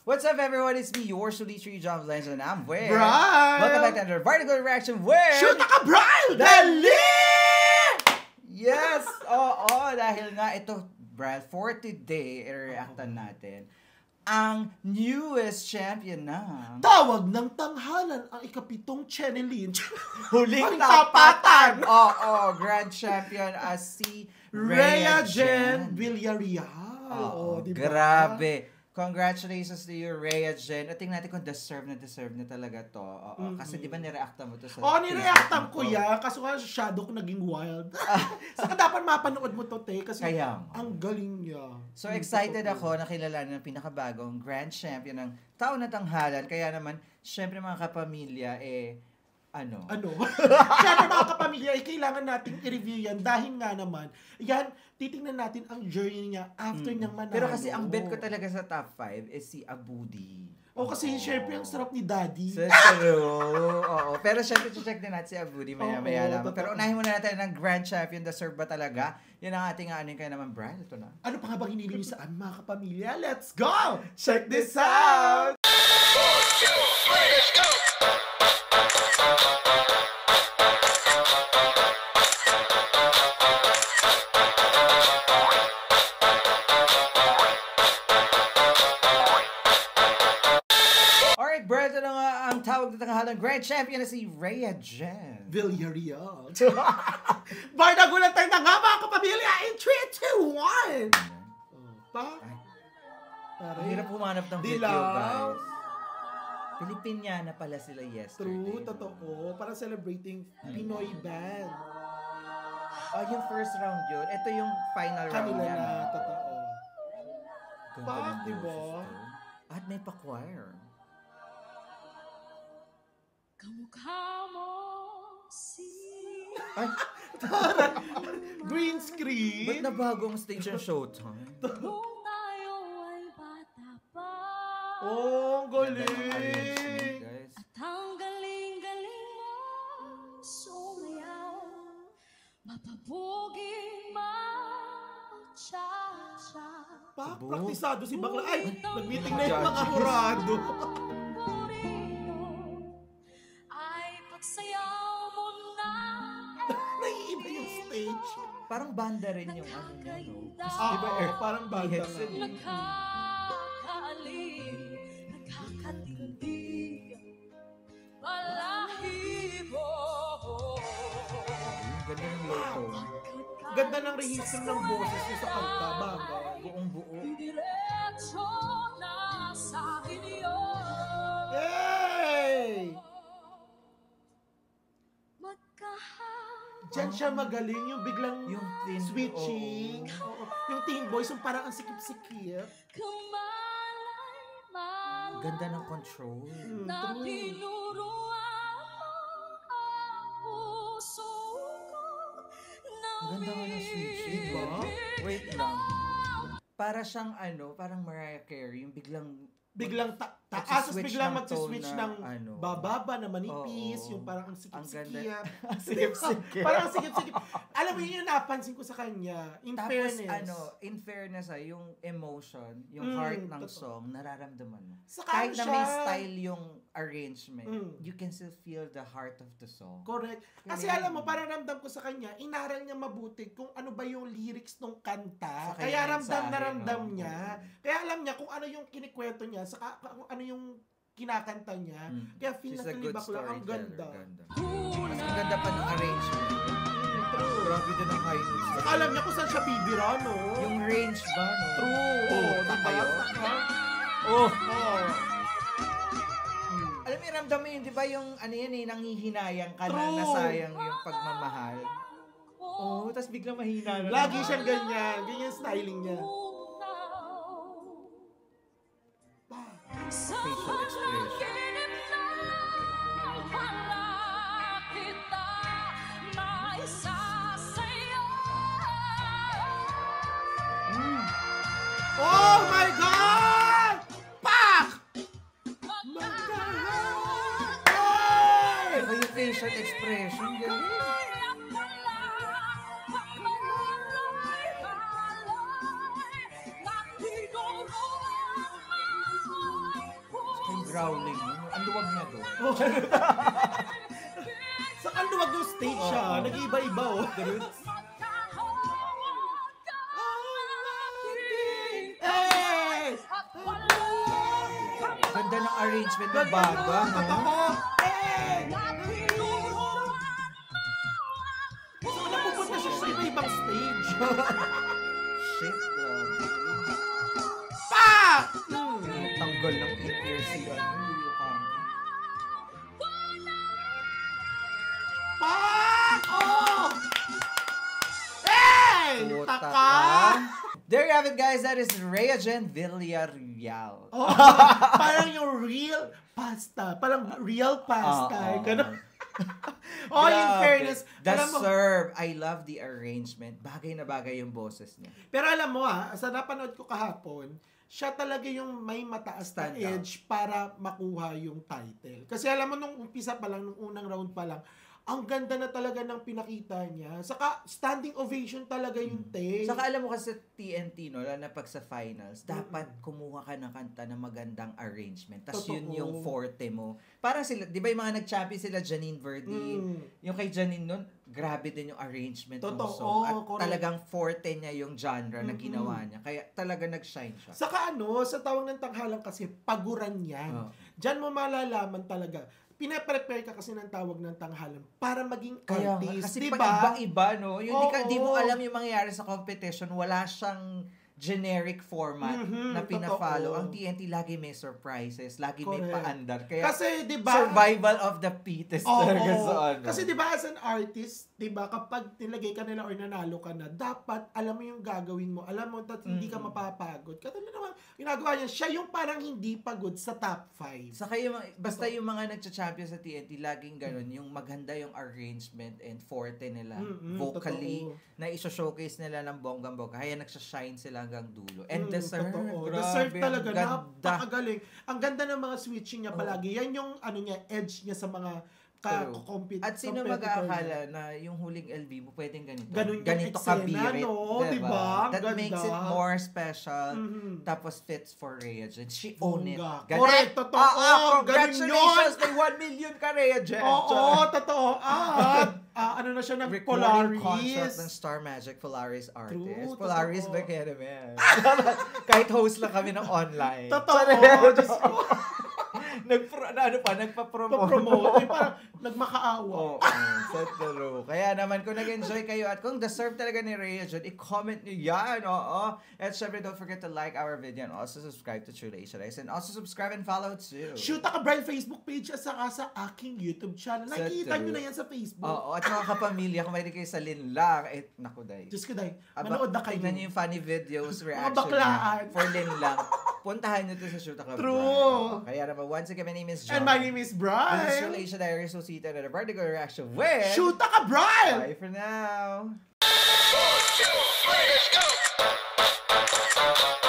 What's up, everyone? It's me, your Solitary John Blanche, and I'm with... Brian! Welcome back to another Vertical Reaction with... Shoot ka, Brian! Dali! Yes! Oo, dahil nga ito, Brian, for today, i-reactan natin ang newest champion ng... Tawag ng tanghalan ang ikapitong Chenelin. Huling Ang tapatan! Oo, Grand Champion as si Rhea Jen Jen Villarreal. Oo, Diba? grabe. Congratulations to you, Rhea Jen. At tingnan natin kung deserve na talaga to. Oo, kasi di ba nireacta mo to sa... Nireactan ko yan. Kaso nga shadow ko naging wild. Saka dapat mapanood mo to, te. Kasi Kaya, ang galing niya. so excited ako na kilalanin ng pinakabagong Grand Champion ng taon na tanghalan. Kaya naman, syempre mga kapamilya, ano? Siyempre mga kapamilya, kailangan nating i-review yan dahil nga naman, yan, titingnan natin ang journey niya after niyang manalo. Pero kasi ang bet ko talaga sa top 5 is si Abudi. Kasi syempre ang sarap ni Daddy. Oo. Pero syempre, check din natin si Abudi maya-maya lang. Pero unahin muna natin ng Grand Champion, deserve ba talaga? Yan ang ating kaya naman, Brian. Ito na. Ano pa nga bang hinili niyo sa amin mga kapamilya? Let's go! Check this out! Let's go! Alright, Brian, ito na nga ang tawag na tanghalang Grand Champion na si Rhea Jen. Villarreal. Bardagulan tayo na nga mga kapamilya in 3, 2, 1! Ang hirap humanap ng video, guys. Pilipiniana pala sila yesterday. True, totoo. Para celebrating Pinoy band. Yung first round yun. Ito yung final round Kanila niya. na, totoo. Ganda Pak, ng diba? boses to. At may pa-choir. Kamukha mo si... Ay, Green screen. ba't na bagong stage ang Showtime? Nung tayo ay bata pa. Oh, Ganda ng arrangement, galing. guys. At ang galing-galing mo sumayaw. Mapabuging ma-cha-cha. Pak, Abo. praktisado si Bakla. Ay, nag-meeting na yung Judges. mga hurado. Purino ay pagsayaw mo na. Naiiba yung stage. Parang banda rin yung ano niya, no? Kasi Ah, diba, parang banda nga. headset, eh. Nakakaalib, nakakatindig, balahibo. Ganda ng low tone. Ganda ng rehearsal ng boses niya sa kanta. Bagay. Buong buo. Diretso na sa inyo. Hey! Magkahal. Diyan siya magaling. Yung biglang Yung teen, switching. Oo. Yung teen voice, yung parang ang sikip-sikip. Kumalay-malay Ganda ng control. na True. tinuruan ang puso ko. Ganda nga ng switching. Diba? Wait lang. Para siyang parang Mariah Carey, yung biglang taas, Nagsiswitch biglang ng magsiswitch tone na, ng bababa na manipis, Oo. yung parang ang Ang sikip-sikip. ganda. Sikip-sikip. Parang ang sikip-sikip. Alam mo yun yung napansin ko sa kanya. In Tapos fairness. in fairness yung emotion, yung Mm, heart ng totoo. song, nararamdaman mo. Saka Kahit ano na may siya- style yung arrangement, Mm. you can still feel the heart of the song. Correct. Kasi Galing. alam mo, parang ramdam ko sa kanya, inaral niya mabuti kung ano ba yung lyrics ng kanta. Sa Kaya kanyang ramdam na mensahe, ramdam no? niya. Kaya alam niya kung ano yung kinikwento niya, saka kung ano yung kinakanta niya. Kaya feel She's na a good tulibak lang. Ang storyteller. ganda. Mas ang ganda pa ng arrangement. True. Grabe din ang high notes. Saka alam niya kung saan siya bibira, no? Yung range ba, no? True. Oh, Diba? kayo? Saka- Oh! Oh. Alam mo, ramdam mo yun, di ba yung nanghihinayang ka na True. nasayang yung pagmamahal. Oh, tapos biglang mahina na. Lagi siyang ganyan. Ganyan styling niya. Sa Facial expression. panaginip na wala kita maisasayaw. Oh my God! Pak! Iba yung facial expression. Galing. growling mo. Ang luwag niya doon. Sa kaluwag ng stage siya, nag-iiba-iba oh. Hey! Ganda ng arrangement ng baga, no? Totoo! Hey! So, napupunta siya sa iba-ibang stage. Shit, grabe. Pa! Tanggal ng ear si Leo Campo. Pa! Oh! Hey! Puta Taka! ka. There you have it, guys. That is Rhea Jen Villarreal. Oh, parang yung real pasta. Parang real pasta. Ganun. Oh, in Grabe. fairness, The alam mo, serve. I love the arrangement. Bagay na bagay yung boses niya. pero alam mo sa napanood ko kahapon, siya talaga yung may mataas na Stand out. edge para makuha yung title. Kasi alam mo, nung umpisa pa lang, nung unang round pa lang, ang ganda na talaga ng pinakita niya. Saka, standing ovation talaga yung take. Saka alam mo kasi TNT, no, lalo na pag sa finals, dapat kumuha ka ng kanta na magandang arrangement. Tapos Totoo. yun yung forte mo. Parang sila, di ba yung mga nag-champion sila, Janine Verdi, yung kay Janine nun, grabe din yung arrangement ng Totoo, song. At correct. talagang forte niya yung genre na ginawa niya. Kaya talaga nag-shine siya. Saka sa tawag ng tanghalan kasi, paguran yan. Oh. Diyan mo malalaman talaga. Pinaprepare ka kasi ng tawag ng tanghalan para maging Kaya artist, kasi di pag ba? iba-iba, no? Yung di mo Oo. alam yung mangyayari sa competition, wala siyang generic format na pina-follow. totoo. Ang TNT lagi may surprises, lagi may Correct. paandar. Kaya Kasi, di ba? survival of the fittest talaga sa ano. Kasi di ba as an artist, di ba kapag nilagay ka nila or nanalo ka na, dapat alam mo yung gagawin mo. Alam mo that hindi ka mapapagod. Katulad naman, ginagawa niya, siya yung parang hindi pagod sa top 5. Saka yung, basta yung mga nagcha-champion sa TNT, laging ganun, yung maganda yung arrangement and forte nila, vocally, totoo. na iso-showcase nila ng bonggang-bongga. Kaya nagsha-shine sila hanggang dulo. And the serve, Totoo. grabe, The serve talaga, ang ganda. napakagaling. Ang ganda ng mga switching niya palagi. Yan yung edge niya sa mga True. At sino mag-aakala na yung huling LV mo pwedeng ganito? Ganun yung ganito eksena, kabirit, no? Diba? That Ganda. makes it more special. Tapos fits for Rhea Jen. She own it. Bongga. Ganon. Correct, totoo. Congratulations! Ganun May 1 million ka, Rhea Jen. Oo, totoo. Ano na siya, Recording contract Polaris. ng Star Magic Polaris artist. True, Polaris totoo. ba kaya naman? Kahit host lang kami ng online. Totoo. Diyos ko. Nagpa-promote. Pa-promote. Parang nagmakaawa. Oo, so true. Kaya naman, kung nag-enjoy kayo at kung deserve talaga ni Rhea Jen, i-comment nyo yan, oo. At syempre, don't forget to like our video and also subscribe to True Asia Lives and also subscribe and follow too. Shoot ka Brian Facebook page at saka sa aking YouTube channel. So Nakikita true. nyo na yan sa Facebook. Oo, at mga kapamilya, kung mahilig kayo sa Linlang, naku, day. Diyos ko, Day. Manood na kayo. Tignan nyo yung funny videos, Mga reaction baklaan. niya for Linlang. Puntahan nyo to sa Shoot Club. True. Kaya naman, once again, my name is John. And my name is This is Brian. True Asia Diaries, so see you at a vertical reaction with... Shoot ka Brian! Bye for now. 1, 2, 3, let's go!